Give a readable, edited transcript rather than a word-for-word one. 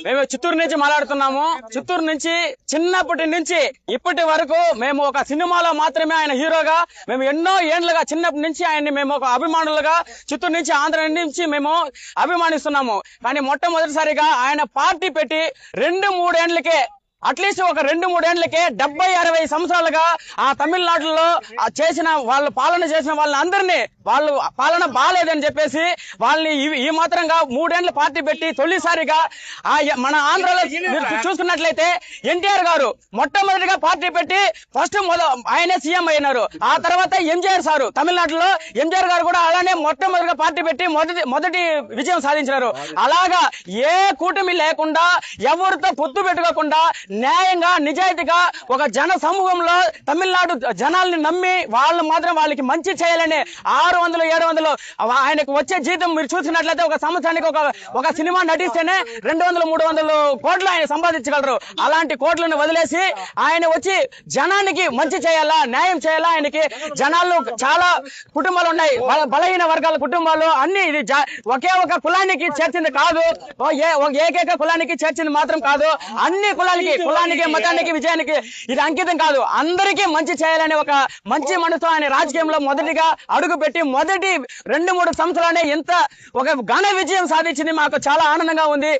మేము చిత్తూరు నుంచి మాట్లాడుతున్నాము. చిత్తూరు నుంచి చిన్నప్పటి నుంచి ఇప్పటి వరకు మేము ఒక సినిమాలో మాత్రమే ఆయన హీరోగా మేము ఎన్నో ఏండ్లుగా చిన్నప్పటి నుంచి ఆయన్ని మేము ఒక అభిమానులుగా చిత్తూరు నుంచి ఆంధ్ర నుంచి మేము అభిమానిస్తున్నాము. కానీ మొట్టమొదటిసారిగా ఆయన పార్టీ పెట్టి 2-3 ఏండ్లకే అట్లీస్ట్ ఒక 2-3 ఏండ్లకే 70-60 సంవత్సరాలుగా ఆ తమిళనాడులో చేసిన వాళ్ళు పాలన చేసిన వాళ్ళందరినీ వాళ్ళు పాలన బాగాలేదని చెప్పేసి వాళ్ళని ఈ మాత్రంగా 3 ఏండ్ల పార్టీ పెట్టి తొలిసారిగా మన ఆంధ్రలో మీరు చూసుకున్నట్లయితే ఎన్టీఆర్ గారు మొట్టమొదటిగా పార్టీ పెట్టి ఫస్ట్ ఆయనే సీఎం అయినారు. ఆ తర్వాత ఎంజీఆర్ సారు తమిళనాడులో ఎంజీఆర్ గారు కూడా అలానే మొట్టమొదటిగా పార్టీ పెట్టి మొదటి విజయం సాధించినారు. అలాగా ఏ కూటమి లేకుండా ఎవరితో పొత్తు పెట్టుకోకుండా న్యాయంగా నిజాయితీగా ఒక జన సమూహంలో తమిళనాడు జనాల్ని నమ్మి వాళ్ళు మాత్రం వాళ్ళకి మంచి చేయాలని 600-700 ఆయనకు వచ్చే జీతం మీరు చూసినట్లయితే ఒక సంవత్సరానికి ఒక సినిమా నటిస్తేనే 200-300 కోట్లు ఆయన సంపాదించగలరు. అలాంటి కోట్లను వదిలేసి ఆయన వచ్చి జనానికి మంచి చేయాలా, న్యాయం చేయాలా. ఆయనకి జనాల్లో చాలా కుటుంబాలు ఉన్నాయి, బలహీన వర్గాల కుటుంబాలు అన్ని. ఇది ఒకే ఒక కులానికి చేర్చింది కాదు, ఏకైక కులానికి చేర్చింది మాత్రం కాదు. అన్ని కులానికి మతానికి విజయానికి ఇది అంకితం కాదు. అందరికీ మంచి చేయాలనే ఒక మంచి మనసుతో ఆయన రాజకీయంలో మొదటిగా అడుగుపెట్టి మొదటి 2-3 సంవత్సరాలనే ఇంత ఒక ఘన విజయం సాధించింది. మాకు చాలా ఆనందంగా ఉంది.